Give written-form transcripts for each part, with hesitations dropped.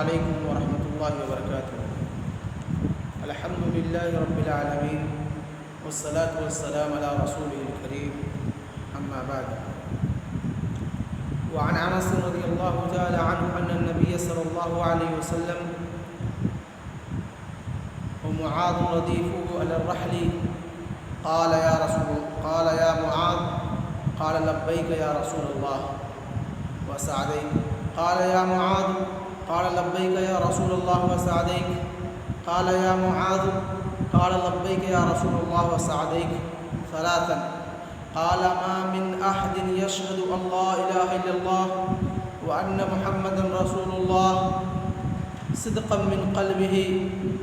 علیکم ورحمۃ اللہ وبرکاتہ۔ الحمد للہ رب العالمین والصلاة والسلام علی رسولہ الکریم، اما بعد۔ وعن انس رضی اللہ تعالی عنہ ان النبی صلی اللہ علیہ وسلم ومعاذ ردیفه علی الرحل قال یا معاذ قال لبیک یا رسول اللہ وسعدیک قال یا معاذ قال لبیک یا رسول اللہ وسعدیک قال یا معاذ قال لبیک یا رسول اللہ وسعدیک ثلاثا قال ما من احد يشهد ان لا اله الا الله وان محمدا رسول الله صدقا من قلبه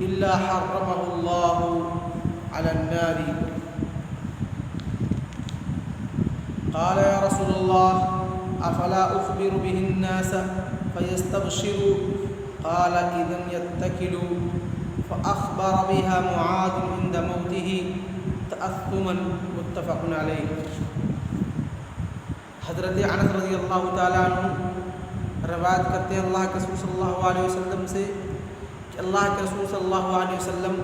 الا حرمه الله على النار۔ قال يا رسول الله افلا اخبر به الناس فيستبشروا قال اذا يتكلوا، فاخبر بها معاذ عند موته تأثما، متفق علیہ۔ حضرت انس رضی اللہ تعالیٰ عنہ روایت کرتے ہیں اللہ کے رسول صلی اللہ علیہ وسلم سے کہ اللہ کے رسول صلی اللہ علیہ وسلم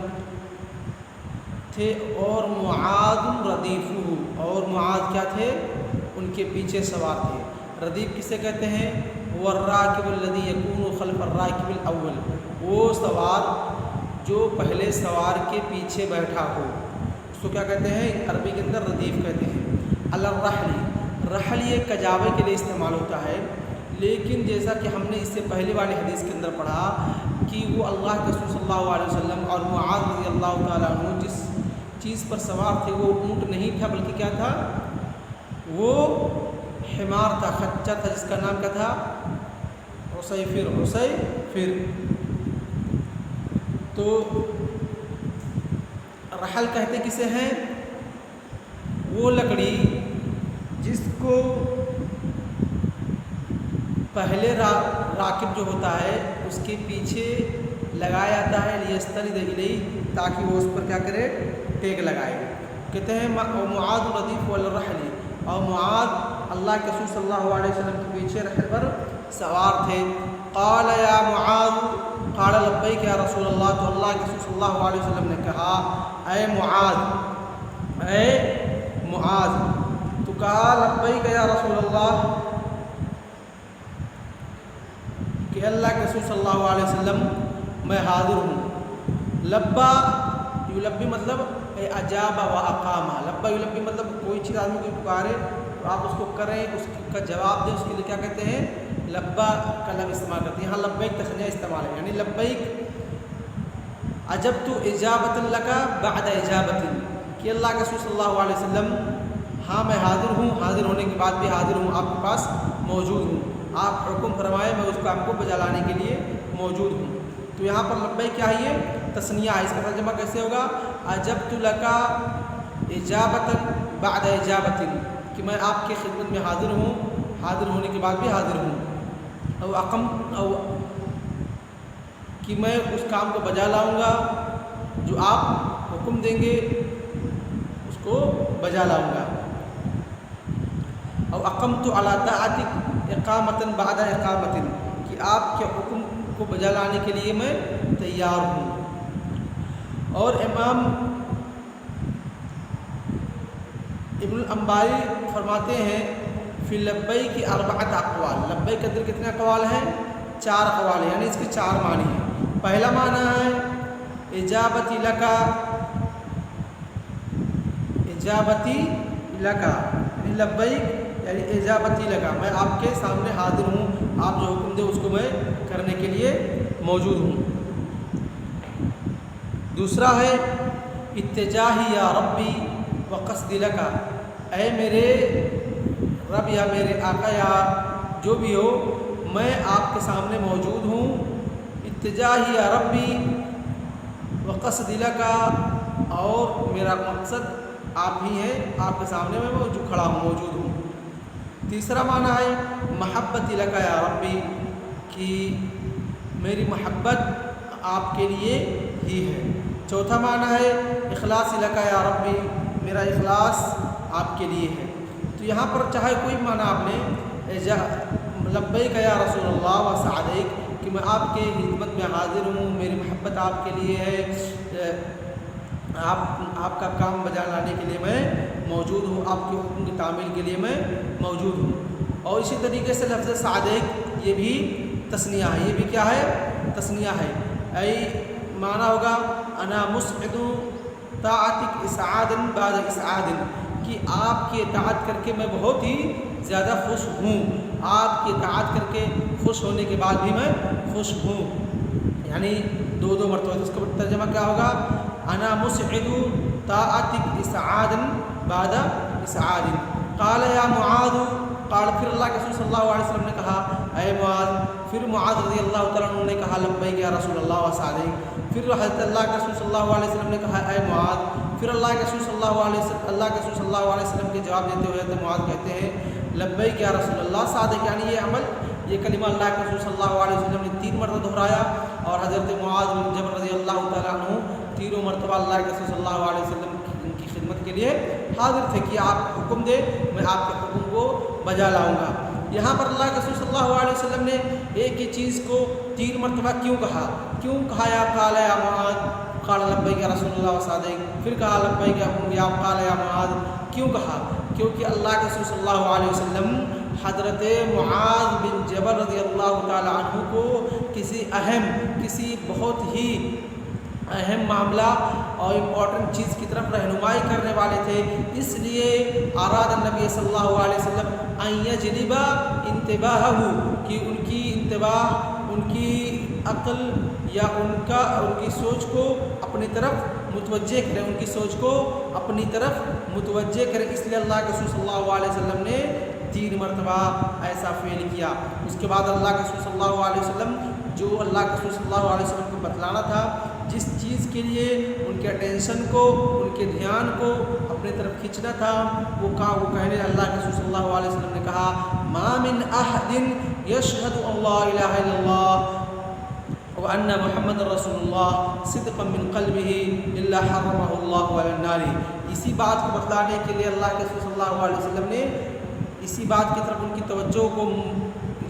تھے اور معاذ ردیفہ، اور معاذ کیا تھے؟ ان کے پیچھے سوار تھے۔ ردیف کسے کہتے ہیں؟ وہ الراکب الذی یکون خلف الراکب الاول، وہ سوار جو پہلے سوار کے پیچھے بیٹھا ہو، اس کو کیا کہتے ہیں؟ عربی کے اندر ردیف کہتے ہیں۔ الرحل، رحل یہ کجاوے کے لیے استعمال ہوتا ہے، لیکن جیسا کہ ہم نے اس سے پہلے والی حدیث کے اندر پڑھا کہ وہ اللہ کے رسول صلی اللہ علیہ وسلم اور معاذ رضی اللہ تعالیٰ عنہ جس چیز پر سوار تھے وہ اونٹ نہیں تھا، بلکہ کیا تھا؟ وہ حمار تھا، خچہ تھا، جس کا نام کیا تھا؟ عصیفر۔ تو رحل کہتے کسے ہیں؟ وہ لکڑی جس کو پہلے راکب جو ہوتا ہے اس کے پیچھے لگایا جاتا ہے، لیستند الیہ، تاکہ وہ اس پر کیا کرے؟ ٹیک لگائے۔ کہتے ہیں معاذ ردیف والرحل، اور معاذ اللہ کے رسول صلی اللہ علیہ وسلم کے پیچھے رحل پر سوار تھے۔ قال یا معاذ قال لبیک یا رسول اللہ، تو اللہ کے رسول صلی اللہ علیہ وسلم نے کہا اے معاذ، تو کہا لبیک یا رسول اللہ کہ اللہ کے رسول صلی اللہ علیہ وسلم میں حاضر ہوں۔ لبا یلبی مطلب اجاب و اقامہ، لبا یلبی مطلب کوئی چیز آدمی کو پکارے تو آپ اس کو کریں، اس کا جواب دیں، اس کے لیے کیا کہتے ہیں؟ لبا کا لفظ استعمال کرتے ہیں۔ یہاں لبیک تثنیہ استعمال ہے، یعنی لبیک اجبت اجابۃ لک بعد اجابۃ، کہ اللہ کے رسول صلی اللہ علیہ وسلم ہاں میں حاضر ہوں، حاضر ہونے کے بعد بھی حاضر ہوں، آپ کے پاس موجود ہوں، آپ حکم فرمائے میں اس کام کو بجا لانے کے لیے موجود ہوں۔ تو یہاں پر لبیک کیا ہے؟ یہ تثنیہ ہے، اس کا ترجمہ کیسے ہوگا؟ اجبت لک اجابۃ بعد اجابۃ، کہ میں آپ کی خدمت میں حاضر ہوں، حاضر ہونے کے بعد بھی حاضر ہوں۔ او کہ میں اس کام کو بجا لاؤں گا جو آپ حکم دیں گے، اس کو بجا لاؤں گا۔ او اقمت علی طاعتک اقامۃ بعد اقامۃ، کہ آپ کے حکم کو بجا لانے کے لیے میں تیار ہوں۔ اور امام ابن الانباری فرماتے ہیں فی لبیک اربعۃ اقوال، لبیک کے اندر کتنے اقوال ہیں؟ 4 اقوال ہیں، یعنی اس کے 4 معنی ہیں۔ پہلا معنی ہے اجابتی لکا، یعنی لبیک یعنی اجابتی لکا، میں آپ کے سامنے حاضر ہوں، آپ جو حکم دے اس کو میں کرنے کے لیے موجود ہوں۔ دوسرا ہے اتجاہی یا ربی وقصد لکا، اے میرے رب یا میرے آقا یا جو بھی ہو، میں آپ کے سامنے موجود ہوں۔ اتجاہی یا ربی وقصد لکا، اور میرا مقصد آپ ہی ہیں، آپ کے سامنے میں موجود کھڑا ہوں، موجود ہوں۔ تیسرا معنی ہے محبت لکا یا ربی، کہ میری محبت آپ کے لیے ہی ہے۔ چوتھا معنی ہے اخلاص لکا یا ربی، میرا اخلاص آپ کے لیے ہے۔ تو یہاں پر چاہے کوئی معنی آپ نے لبیک یا رسول اللہ و سعدیک، کہ کہ میں آپ کے خدمت میں حاضر ہوں، میری محبت آپ کے لیے ہے، آپ کا کام بجا لانے کے لیے میں موجود ہوں، آپ کے حکم کی تعمیل کے لیے میں موجود ہوں۔ اور اسی طریقے سے لفظ صادق یہ بھی تثنیہ ہے، یہ بھی کیا ہے؟ تثنیہ ہے۔ ای معنی ہوگا انا مسعد طاعتک اسعادا بعد اسعاد، کہ آپ کی اطاعت کر کے میں بہت ہی زیادہ خوش ہوں، آپ کی اطاعت کر کے خوش ہونے کے بعد بھی میں خوش ہوں، یعنی دو مرتبہ۔ اس کا ترجمہ کیا ہوگا؟ انا مسعد طاعتک اسعادا بعد اسعاد۔ قال یا معاذ، قال پھر اللہ کے رسول صلی اللہ علیہ وسلم نے کہا اے معاذ، پھر معاذ رضی اللہ تعالیٰ عنہ نے کہا لبیک یا رسول اللہ وسعدیک۔ پھر حضرت اللہ کے رسول صلی اللہ علیہ وسلم نے کہا اے معاذ۔ پھر اللہ کے رسول صلی اللہ علیہ وسلم کے جواب دیتے ہوئے حضرت معاذ کہتے ہیں لبیک یا رسول اللہ صادق، یعنی یہ عمل، یہ کلمہ اللہ کے رسول صلی اللہ علیہ وسلم نے 3 مرتبہ دہرایا، اور حضرت معاذ بن جبل رضی اللہ تعالیٰ عنہ 3 مرتبہ اللہ کے رسول صلی اللہ علیہ وسلم کی خدمت کے لیے حاضر تھے کہ آپ حکم دے، میں آپ کے حکم کو بجا لاؤں گا۔ یہاں پر اللہ کے رسول صلی اللہ علیہ وسلم نے ایک ہی چیز کو 3 مرتبہ کیوں کہا؟ یا قال یا معاذ، قال لبیک یا رسول اللہ وصادق، پھر کہا لبیک یا قال یا معاذ، کیوں کہا؟ کیونکہ اللہ کے رسول صلی اللہ علیہ وسلم حضرت معاذ بن جبل رضی اللہ تعالیٰ عنہ کو کسی بہت ہی اہم معاملہ اور امپورٹنٹ چیز کی طرف رہنمائی کرنے والے تھے، اس لیے اراد النبی صلی اللہ علیہ وسلم ان یجلب انتباہہ، کہ ان کی انتباہ، ان کی عقل یا ان کی سوچ کو اپنی طرف متوجہ کرے، ان کی سوچ کو اپنی طرف متوجہ کرے، اس لیے اللہ کے رسول صلی اللہ علیہ وسلم نے 3 مرتبہ ایسا فعل کیا۔ اس کے بعد اللہ کے رسول صلی اللہ علیہ وسلم جو اللہ کے رسول صلی اللہ علیہ وسلم کو بتلانا تھا، جس چیز کے لیے ان کے اٹینشن کو، ان کے دھیان کو اپنی طرف کھینچنا تھا، وہ کہنے اللہ کے رسول صلی اللہ علیہ وسلم نے کہا ما من احد یشہد ان لا الہ الا اللہ وان محمد رسول اللہ صدقا من قلبہ الا حرمہ اللہ علی النار۔ اسی بات کو بتلانے کے لیے اللہ کے رسول صلی اللہ علیہ وسلم نے اسی بات کی طرف ان کی توجہ کو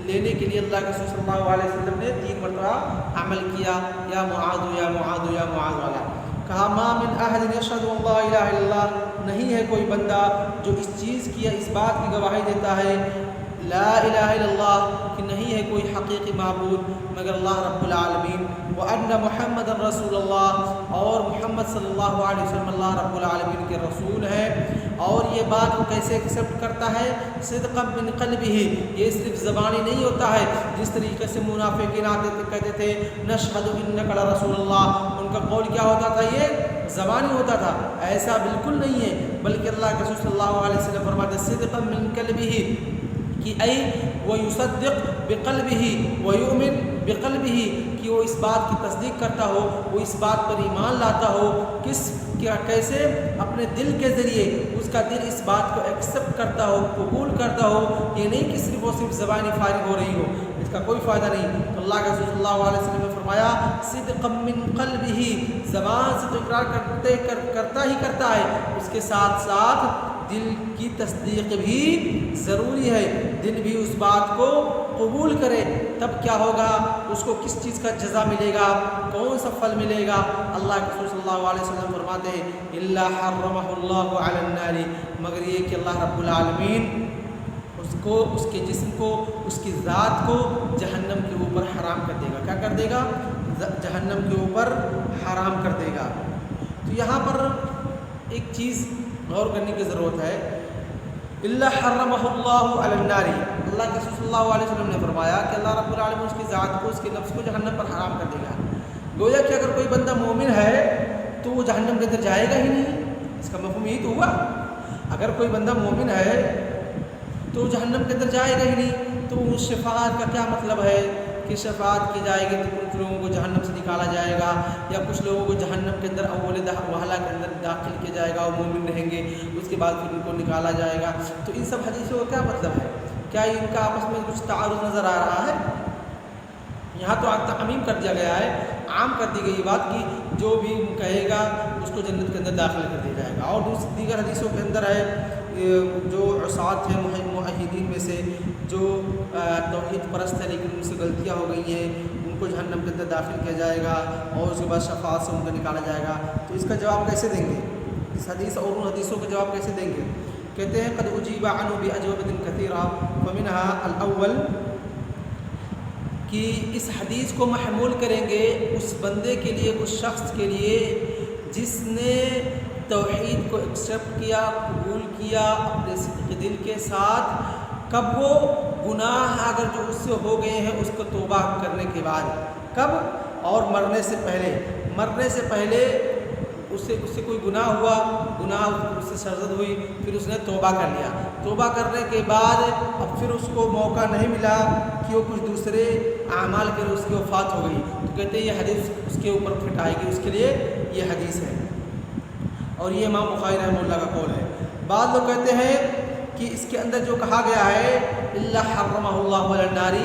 لینے کے لیے اللہ کے رسول صلی اللہ علیہ وسلم نے 3 مرتبہ عمل کیا، یا معاذ یا معاذ یا معاذ والا کہا ما من احد یشہد ان لا الہ الا اللہ، نہیں ہے کوئی بندہ جو اس چیز کی یا اس بات کی گواہی دیتا ہے لا الہ الا اللہ، کہ نہیں ہے کوئی حقیقی معبود مگر اللہ رب العالمین، وان محمد رسول اللہ، اور محمد صلی اللہ علیہ وسلم اللہ رب العالمین کے رسول ہے، اور یہ بات وہ کیسے ایکسیپٹ کرتا ہے؟ صدقا من قلبہ، یہ صرف زبانی نہیں ہوتا ہے، جس طریقے سے منافقین کہتے تھے نشہد انک لرسول اللہ، ان کا قول کیا ہوتا تھا؟ یہ زبانی ہوتا تھا، ایسا بالکل نہیں ہے، بلکہ اللہ کے رسول صلی اللہ علیہ وسلم فرماتے صدقا من قلبہ، کہ ای وہ یصدق بقلبہ ویؤمن بقلبہ، کہ وہ اس بات کی تصدیق کرتا ہو، وہ اس بات پر ایمان لاتا ہو، کیسے؟ اپنے دل کے ذریعے اس کا دل اس بات کو ایکسیپٹ کرتا ہو، قبول کرتا ہو، یہ نہیں کہ صرف وہ صرف زبانی فارغ ہو رہی ہو، اس کا کوئی فائدہ نہیں۔ تو اللہ کے رسول صلی اللہ علیہ وسلم نے فرمایا صدقا من قلبہ، زبان سے تو اقرار کرتا ہی کرتا ہے، اس کے ساتھ ساتھ دل کی تصدیق بھی ضروری ہے، دل بھی اس بات کو قبول کرے، تب کیا ہوگا؟ اس کو کس چیز کا جزا ملے گا، کون سا پھل ملے گا؟ اللہ کے رسول صلی اللہ علیہ وسلم فرماتے ہیں الا حرمہ اللہ علی النار، مگر یہ کہ اللہ رب العالمین اس کو، اس کے جسم کو، اس کی ذات کو جہنم کے اوپر حرام کر دے گا۔ کیا کر دے گا؟ جہنم کے اوپر حرام کر دے گا۔ تو یہاں پر ایک چیز غور کرنے کی ضرورت ہے، الا حرمہ اللہ علی النار، اللہ کے رسول صلی اللہ علیہ وسلم نے فرمایا کہ اللہ رب العالمین اس کی ذات کو، اس کے نفس کو جہنم پر حرام کر دے گا۔ گویا کہ اگر کوئی بندہ مومن ہے تو وہ جہنم کے اندر جائے گا ہی نہیں، اس کا مفہوم یہی تو ہوا، اگر کوئی بندہ مومن ہے تو جہنم کے اندر جائے گا ہی نہیں۔ تو اس شفاعت کا کیا مطلب ہے کہ شفاعت کی جائے گی تو کچھ لوگوں کو جہنم سے نکالا جائے گا، یا کچھ لوگوں کو جہنم کے اندر اول وہلہ کے اندر داخل کیا جائے گا، وہ مومن رہیں گے، اس کے بعد پھر ان کو نکالا جائے گا۔ تو ان سب حدیثوں کا کیا مطلب ہے؟ کیا ان کا آپس میں کچھ تعارض نظر آ رہا ہے؟ یہاں تو تعمیم کر دیا گیا ہے، عام کر دی گئی بات کی جو بھی کہے گا اس کو جنت کے اندر داخل کر دیا جائے گا۔ اور دیگر حدیثوں کے اندر ہے جو عصات ہیں موحدین میں سے، جو توحید پرست ہے لیکن ان سے غلطیاں ہو گئی ہیں، ان کو جہنم کے اندر داخل کیا جائے گا اور اس کے بعد شفاعت سے ان کو نکالا جائے گا، تو اس کا جواب کیسے دیں گے؟ اس حدیث اور ان حدیثوں کا جواب کیسے دیں گے؟ کہتے ہیں قد اجیب عنہ باجوبۃ کثیرہ فمنها الاول، کہ اس حدیث کو محمول کریں گے اس بندے کے لیے، اس شخص کے لیے جس نے توحید کو ایکسیپٹ کیا، قبول کیا اپنے صدق دل کے ساتھ، کب وہ گناہ اگر جو اس سے ہو گئے ہیں اس کو توبہ کرنے کے بعد، کب؟ اور مرنے سے پہلے، مرنے سے پہلے اس سے کوئی گناہ ہوا، گناہ اس سے سرزد ہوئی، پھر اس نے توبہ کر لیا، توبہ کرنے کے بعد اب پھر اس کو موقع نہیں ملا کہ وہ کچھ دوسرے اعمال کے لیے اس کی وفات ہو گئی، تو کہتے ہیں یہ حدیث اس کے اوپر فٹ آئے گی، اس کے لیے یہ حدیث ہے، اور یہ امام بخاری رحمہ اللہ کا قول ہے۔ بعض لوگ کہتے ہیں کہ اس کے اندر جو کہا گیا ہے الا حرمہ اللہ علی النار،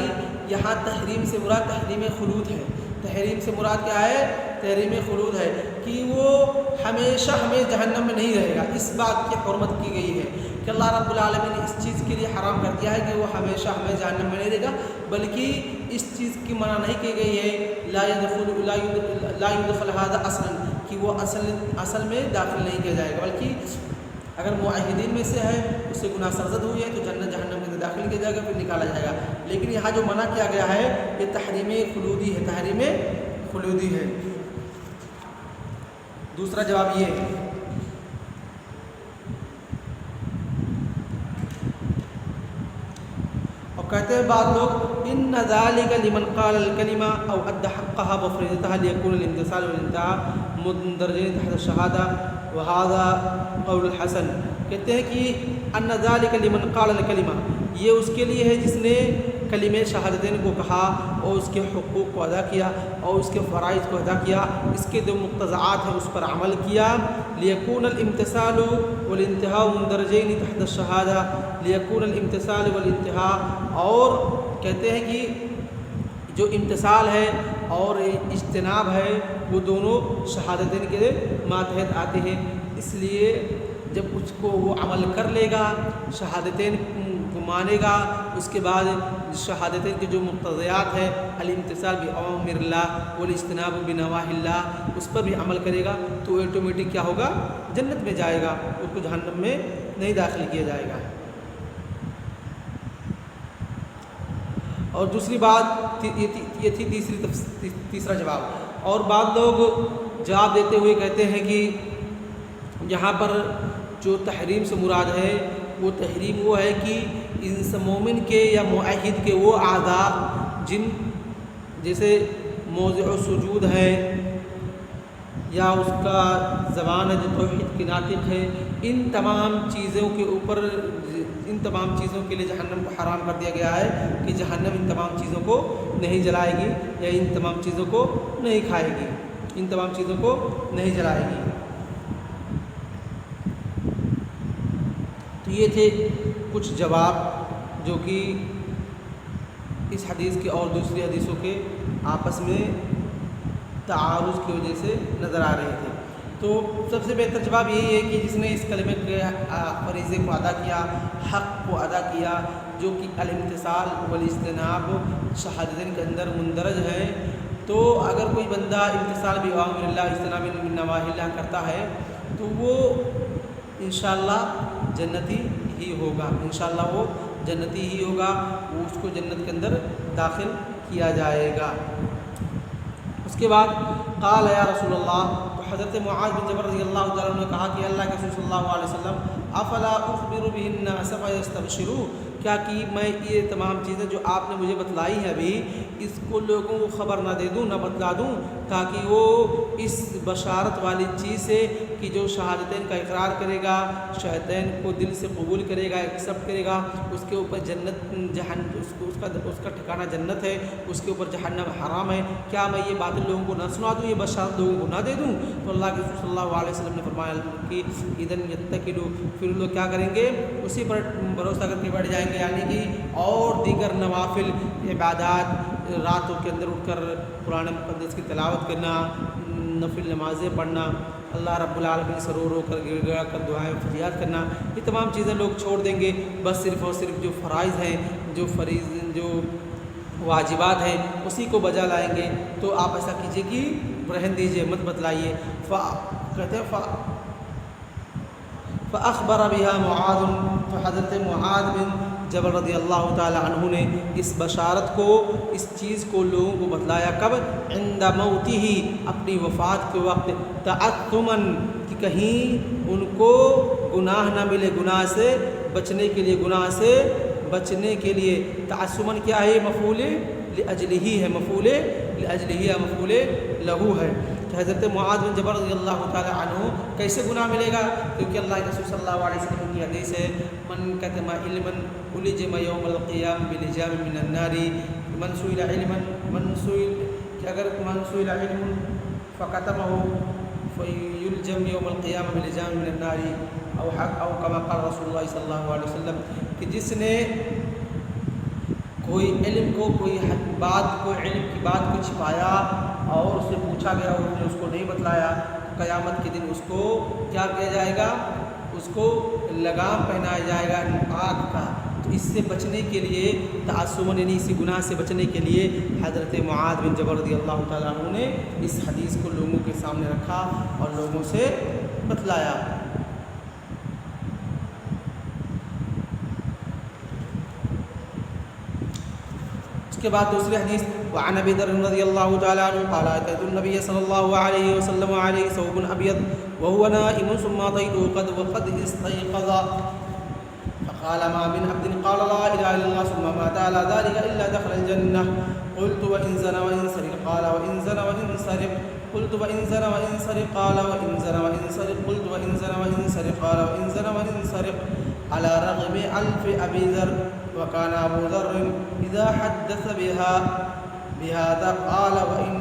یہاں تحریم سے مراد تحریم خلود ہے، تحریم سے مراد کیا ہے؟ تحریم خلود ہے، کہ وہ ہمیشہ جہنم میں نہیں رہے گا، اس بات کی حرمت کی گئی ہے کہ اللہ رب العالمین نے اس چیز کے لیے حرام کر دیا ہے کہ وہ ہمیشہ جہنم میں نہیں رہے گا، بلکہ اس چیز کی منع نہیں کی گئی ہے لا يدخل هذا اصلا، کہ وہ اصل میں داخل نہیں کیا جائے گا، بلکہ اگر معاہدین میں سے ہے، اس سے گناہ سرزد ہوئی ہے تو جنت جہنم میں داخل کیا جائے گا، پھر نکالا جائے گا، لیکن یہاں جو منع کیا گیا ہے یہ تحریم خلودی ہے، تحریم خلودی ہے۔ دوسرا جواب یہ ہے، اور کہتے ہیں بعض لوگ ان ذلك لمن قال الكلمہ او ادى حقها وفرضتها ليكون الامتثال والانتهاء مندرجين تحت الشهادة وهذا قول الحسن، کہتے ہیں کہ ان ذلك لمن قال الكلمہ، یہ اس کے لیے ہے جس نے کلمہ شہادتین کو کہا اور اس کے حقوق کو ادا کیا اور اس کے فرائض کو ادا کیا، اس کے جو مقتضعات ہیں اس پر عمل کیا، لیکون الامتثال والانتہاء مندرجین تحت الشہادہ، لیکون الامتثال والانتہاء، اور کہتے ہیں کہ جو امتثال ہے اور اجتناب ہے وہ دونوں شہادتین کے ماتحت آتے ہیں، اس لیے جب اس کو وہ عمل کر لے گا، شہادتین کو مانے گا، اس کے بعد شہادتین کے جو مقتضیات ہے الامتثال بأوامر اللہ والاجتناب بنواہی اللہ، اس پر بھی عمل کرے گا تو آٹومیٹک کیا ہوگا؟ جنت میں جائے گا، اس کو جہنم میں نہیں داخل کیا جائے گا۔ اور دوسری بات یہ تھی تیسرا جواب، اور بعض لوگ جواب دیتے ہوئے کہتے ہیں کہ یہاں پر جو تحریم سے مراد ہے وہ تحریم وہ ہے کہ اس مومن کے یا معاہد کے وہ اعضاء جن جیسے موضع سجود ہے یا اس کا زبان ہے جو توحید کی ناطق ہے، ان تمام چیزوں کے اوپر، ان تمام چیزوں کے لیے جہنم کو حرام کر دیا گیا ہے کہ جہنم ان تمام چیزوں کو نہیں جلائے گی یا ان تمام چیزوں کو نہیں کھائے گی، ان تمام چیزوں کو نہیں جلائے گی۔ تو یہ تھے کچھ جواب جو کہ اس حدیث کے اور دوسری حدیثوں کے آپس میں تعارض کی وجہ سے نظر آ رہے تھے۔ تو سب سے بہتر جواب یہی ہے کہ جس نے اس کلمے کے فریضے کو ادا کیا، حق کو ادا کیا، جو کہ الامتثال والاجتناب شہادتین کے اندر مندرج ہے، تو اگر کوئی بندہ امتثال بأوامر اللہ اجتناب بنواہی اللہ کرتا ہے تو وہ انشاءاللہ جنتی ہی ہوگا، انشاءاللہ وہ جنتی ہی ہوگا، وہ اس کو جنت کے اندر داخل کیا جائے گا۔ اس کے بعد قال یا رسول اللہ، تو حضرت معاذ بن جبل رضی اللہ تعالیٰ عنہ نے کہا کہ اللہ کے رسول صلی اللہ علیہ وسلم افلا اخبر بہ الناس فیستبشروا، کیا کہ میں یہ تمام چیزیں جو آپ نے مجھے بتلائی ہیں ابھی اس کو لوگوں کو خبر نہ دے دوں، نہ بتلا دوں، تاکہ وہ اس بشارت والی چیز سے کہ جو شہادتین کا اقرار کرے گا، شہادتین کو دل سے قبول کرے گا، ایکسیپٹ کرے گا، اس کے اوپر جنت اس کا ٹھکانہ جنت ہے، اس کے اوپر جہنم حرام ہے، کیا میں یہ باتیں لوگوں کو نہ سنا دوں، یہ بشارت لوگوں کو نہ دے دوں؟ تو اللہ کے رسول صلی اللہ علیہ وسلم نے فرمایا کہ اذن یتکلوا، پھر لوگ کیا کریں گے؟ اسی پر بھروسہ کر کے بیٹھ جائیں گے، یعنی کہ اور دیگر نوافل عبادات، راتوں کے اندر اٹھ کر قرآن مقدس کی تلاوت کرنا، نفل نمازیں پڑھنا، اللہ رب العالمین سے رو رو کر گڑ گڑا کر دعائیں فریاد کرنا، یہ تمام چیزیں لوگ چھوڑ دیں گے، بس صرف اور صرف جو فرائض ہیں، جو واجبات ہیں اسی کو بجا لائیں گے، تو آپ ایسا کیجیے کہ رہن دیجیے، مت بتلائیے۔ کہتے ہیں فأخبر بها معاذ، تو حضرت معاذ بن جبل رضی اللہ تعالی عنہ نے اس بشارت کو، اس چیز کو لوگوں کو بتلایا، کب؟ عند موتہ، اپنی وفات کے وقت، تعثما، کہ کہیں ان کو گناہ نہ ملے، گناہ سے بچنے کے لیے، گناہ سے بچنے کے لیے۔ تعصماً کیا ہے؟ مفعول لاجلہ ہے، مفعول لاجلہ ہے، مفعول لہو ہے۔ کہ حضرت معاذ بن جبل رضی اللہ تعالی عنہ کیسے گناہ ملے گا؟ کیونکہ اللہ کے رسول صلی اللہ علیہ وسلم کی حدیث ہے، من کتم علما الجم یوم القیام بلجام من النار، من سئل علما، من سئل، کہ اگر من سئل علم فکتمہ فیلجم یوم القیامہ بلجام من النار، او کما قال رسول اللہ صلی اللہ علیہ وسلم، کہ جس نے کوئی علم کو، کوئی بات کو، علم کی بات کو چھپایا اور اس سے پوچھا گیا اور اس نے اس کو نہیں بتلایا، قیامت کے دن اس کو کیا کیا جائے گا؟ اس کو لگام پہنایا جائے گا آگ کا۔ تو اس سے بچنے کے لیے، تعصباً یعنی اسی گناہ سے بچنے کے لیے، حضرت معاذ بن جبل رضی اللہ تعالیٰ عنہ نے اس حدیث کو لوگوں کے سامنے رکھا اور لوگوں سے بتلایا۔ اس کے بعد دوسری حدیث، وعن ابی ذر رضی اللہ تعالی عنہ قال اتيت النبي صلی اللہ علیہ وسلم وعليه ثوب ابيض وهو نائم ثم اتيته وقد استيقظ فقال ما من عبد قال لا اله الا الله ثم مات على ذلك الا دخل الجنه قلت وان زنى وان سرق قال وان زنى وان سرق قلت وان زنى وان سرق قال وان زنى وان سرق قلت وان زنى وان سرق قال وان زنى وان سرق على رغم ألف أبي ذر، وكان أبو ذر إذا حدث بهذا قال وإن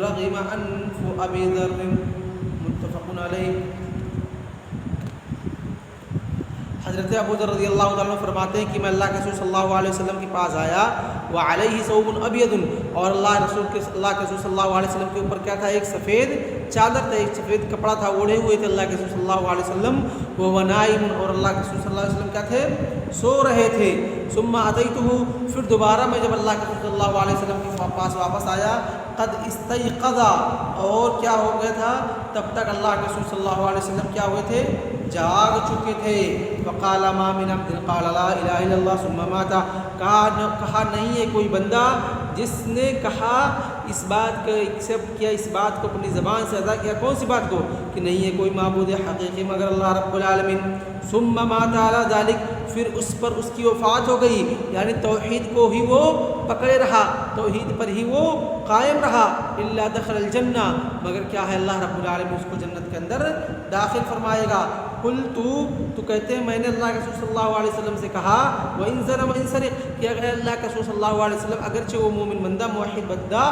رغم أنف أبي ذر، متفق علیہ۔ حضرت ابو ذر رضی اللہ تعالیٰ عنہ فرماتے ہیں کہ میں اللہ کے رسول صلی اللہ علیہ وسلم کے پاس آیا، وعلیہ ثوب ابیض، اور اللہ کے رسول صلی اللہ علیہ وسلم کے اوپر کیا تھا؟ ایک سفید چادر تھا، ایک سفید کپڑا تھا، اوڑھے ہوئے تھے اللہ کے رسول صلی اللہ علیہ وسلم، وہ نائم، اور اللہ کے رسول صلی اللہ علیہ وسلم کیا تھے؟ سو رہے تھے۔ ثم اتیتہ، پھر دوبارہ میں جب اللہ کے رسول صلی اللہ علیہ وسلم کے پاس واپس آیا، قد استيقظ، اور کیا ہو گیا تھا؟ تب تک اللہ کے رسول صلی اللہ علیہ وسلم کیا ہوئے تھے؟ جاگ چکے تھے۔ وقال ما من عبد قال لا الہ الا اللہ ثم مات، کہا نہیں ہے کوئی بندہ جس نے کہا اس بات کو ایکسیپٹ کیا، اس بات کو اپنی زبان سے ادا کیا، کون سی بات کو؟ کہ نہیں ہے کوئی معبود حقیقی مگر اللہ رب العالمین۔ ثم مات علی ذلک، پھر اس پر اس کی وفات ہو گئی، یعنی توحید کو ہی وہ پکڑے رہا، توحید پر ہی وہ قائم رہا، الا دخل الجنہ، مگر کیا ہے؟ اللہ رب العالمین اس کو جنت کے اندر داخل فرمائے گا۔ قلت، تو کہتے ہیں میں نے اللہ کے رسول صلی اللہ علیہ وسلم سے کہا، وَإِن زَنَ وَإِن سَرِقَ، کہ اگر اللہ کے رسول صلی اللہ علیہ وسلم اگرچہ وہ مومن بندہ، موحد بندہ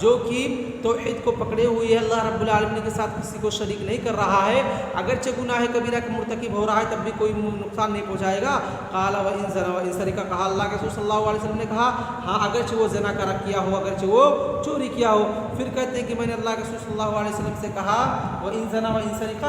جو کہ توحید کو پکڑے ہوئی ہے، اللہ رب العالمین کے ساتھ کسی کو شریک نہیں کر رہا ہے، اگرچہ گناہ کبیرہ کا مرتکب ہو رہا ہے تب بھی کوئی نقصان نہیں پہنچائے گا۔ قال وَإِن زَنَ وَإِن سَرِقَ، کہا اللہ کے رسول صلی اللہ علیہ وسلم نے کہا ہاں اگرچہ وہ زنا کیا ہو، اگرچہ وہ چوری کیا ہو۔ پھر کہتے ہیں کہ میں نے اللہ کے رسول صلی اللہ علیہ وسلم سے کہا وَإِن زَنَ وَإِن سَرِقَ،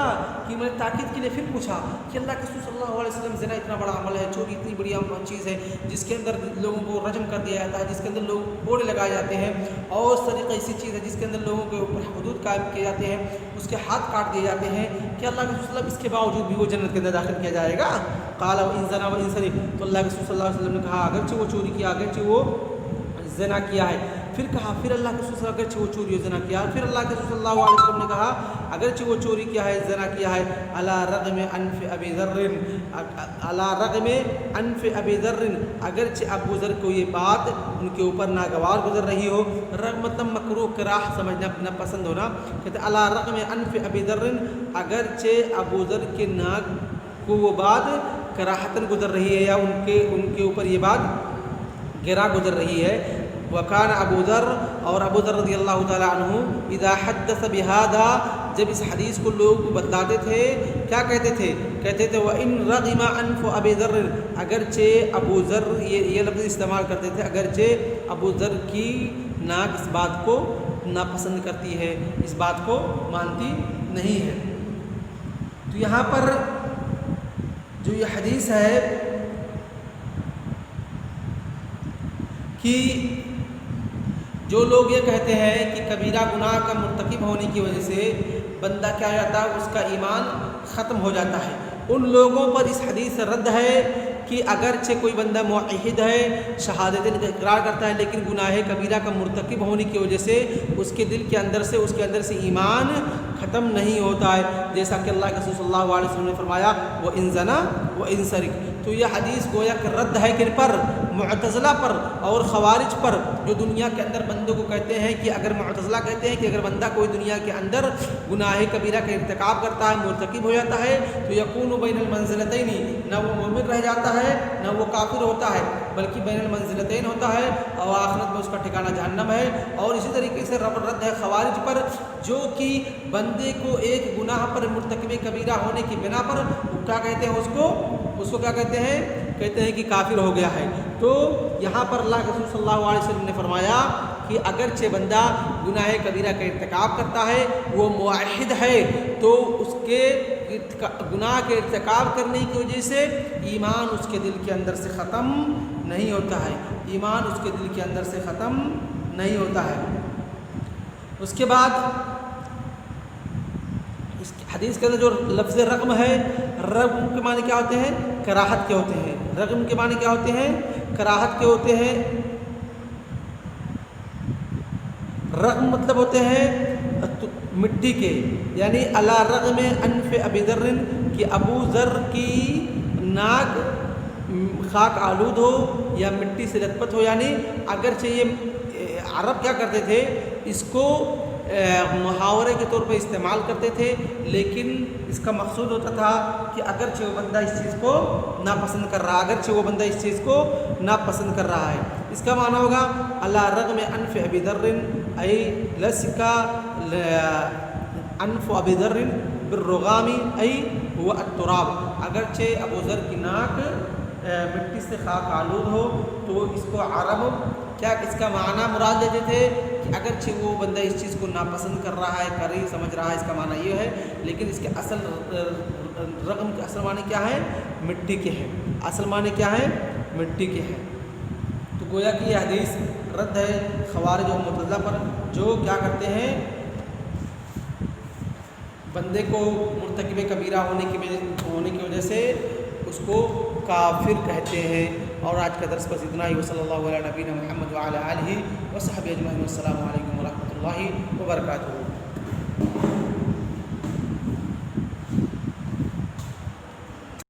کہ میں نے تاکید کے لیے پھر پوچھا کہ اللہ کے رسول صلی اللہ علیہ وسلم، زنا اتنا بڑا عمل ہے، چوری اتنی بڑی چیز ہے جس کے اندر لوگوں کو رجم کر دیا جاتا ہے، جس کے اندر لوگ کوڑے لگائے جاتے ہیں، اور سرقہ ایسی چیز ہے جس کے اندر لوگوں کے اوپر حدود قائم کیے جاتے ہیں، اس کے ہاتھ کاٹ دیے جاتے ہیں، کہ اللہ کے رسول اس کے باوجود بھی وہ جنت کے اندر داخل کیا جائے گا؟ قال وَإِن زَنَا وَإِن سَرِقَ، تو اللہ کے رسول صلی اللہ علیہ وسلم نے کہا اگرچہ وہ چوری کیا، اگرچہ وہ زنا کیا ہے۔ پھر کہا، پھر اللہ کے رسول اگرچہ وہ چوری و زنا کیا، پھر اللہ کے رسول صلی اللہ علیہ وسلم نے کہا اگرچہ وہ چوری کیا ہے، زنا کیا ہے، علی رغم انف ابی ذر، علی رغم انف ابی ذر، اگرچہ ابو ذر کو یہ بات ان کے اوپر ناگوار گزر رہی ہو، رغم مطلب مکروہ کراہ سمجھنا نہ پسند ہونا، کہتے ہیں علی رغم انف ابی ذر، اگرچہ ابو ذر کے ناک کو وہ بات کراہتن گزر رہی ہے، یا ان کے اوپر یہ بات گرا گزر رہی ہے۔ وکان ابو ذر، اور ابو ذر رضی اللہ تعالیٰ عنہ، اذا حدث بہذا، جب اس حدیث کو لوگ بتلاتے تھے کیا کہتے تھے؟ کہتے تھے وَإِن رَغِمَ أَنْفُ أَبِي ذَرٍ، اگرچہ ابو ذر، یہ لفظ استعمال کرتے تھے، اگرچہ ابو ذر کی ناک اس بات کو ناپسند کرتی ہے، اس بات کو مانتی نہیں ہے۔ تو یہاں پر جو یہ حدیث ہے کہ جو لوگ یہ کہتے ہیں کہ کبیرہ گناہ کا مرتکب ہونے کی وجہ سے بندہ کیا ہو جاتا ہے، اس کا ایمان ختم ہو جاتا ہے، ان لوگوں پر اس حدیث سے رد ہے کہ اگرچہ کوئی بندہ موحد ہے، شہادتین کا اقرار کرتا ہے، لیکن گناہ کبیرہ کا مرتکب ہونے کی وجہ سے اس کے دل کے اندر سے، اس کے اندر سے ایمان ختم نہیں ہوتا ہے، جیسا کہ اللہ کے رسول صلی اللہ علیہ وسلم نے فرمایا وَإِن زَنَا وَإِن سَرِقَ۔ تو یہ حدیث گویا کہ رد ہے کن پر؟ معتزلہ پر اور خوارج پر، جو دنیا کے اندر بندوں کو کہتے ہیں کہ اگر معتزلہ کہتے ہیں کہ اگر بندہ کوئی دنیا کے اندر گناہ کبیرہ کا ارتکاب کرتا ہے، مرتکب ہو جاتا ہے، تو یکون بین المنزلتین، نہ وہ مومن رہ جاتا ہے نہ وہ کافر ہوتا ہے، بلکہ بین المنزلتین ہوتا ہے، اور آخرت میں اس کا ٹھکانہ جہنم ہے۔ اور اسی طریقے سے رد ہے خوارج پر، جو کہ بندے کو ایک گناہ پر مرتکب کبیرہ ہونے کی بنا پر کیا کہتے ہیں، اس کو کیا کہتے ہیں کہ کافر ہو گیا ہے۔ تو یہاں پر اللہ کے رسول صلی اللہ علیہ وسلم نے فرمایا کہ اگرچہ بندہ گناہ کبیرہ کا ارتکاب کرتا ہے، وہ موحد ہے، تو اس کے گناہ کے ارتکاب کرنے کی وجہ سے ایمان اس کے دل کے اندر سے ختم نہیں ہوتا ہے، ایمان اس کے دل کے اندر سے ختم نہیں ہوتا ہے۔ اس کے بعد اس حدیث کے اندر جو لفظ رغم ہے، رغم کے معنی کیا ہوتے ہیں؟ کراہت کے ہوتے ہیں۔ رغم کے معنی کیا ہوتے ہیں؟ کراہت کے ہوتے ہیں۔ رغم مطلب ہوتے ہیں مٹی کے، یعنی علی رغم انف ابی ذر، کہ ابو ذر کی ناک خاک آلود ہو یا مٹی سے لت پت ہو، یعنی اگرچہ یہ عرب کیا کرتے تھے، اس کو محاورے کے طور پہ استعمال کرتے تھے، لیکن اس کا مقصود ہوتا تھا کہ اگرچہ وہ بندہ اس چیز کو ناپسند کر رہا ہے، اگرچہ وہ بندہ اس چیز کو ناپسند کر رہا ہے۔ اس کا معنی ہوگا علی رغم انف ابی ذر، ای لسکا انف ابی ذر بالرغام ای هو التراب، اگرچہ ابو ذر کی ناک مٹی سے خاک آلود ہو، تو اس کو عرب کیا اس کا معنی مراد لیتے تھے کہ اگرچہ وہ بندہ اس چیز کو ناپسند کر رہا ہے، کر ہی سمجھ رہا ہے، اس کا معنی یہ ہے، لیکن اس کے اصل رغم کے اصل معنی کیا ہے؟ مٹی کے ہیں، اصل معنی کیا ہے؟ مٹی کے ہیں۔ تو گویا کہ یہ حدیث رد ہے خوارج اور معتزلہ پر، جو کیا کرتے ہیں، بندے کو مرتکب کبیرہ ہونے کی وجہ سے اس کو کافر کہتے ہیں۔ اور آج کا درس بس اتنا ہی، وصلی اللہ علیہ نبینا محمد وعلی آلہ وصحبہ اجمعین، السلام علیکم ورحمۃ اللہ وبرکاتہ۔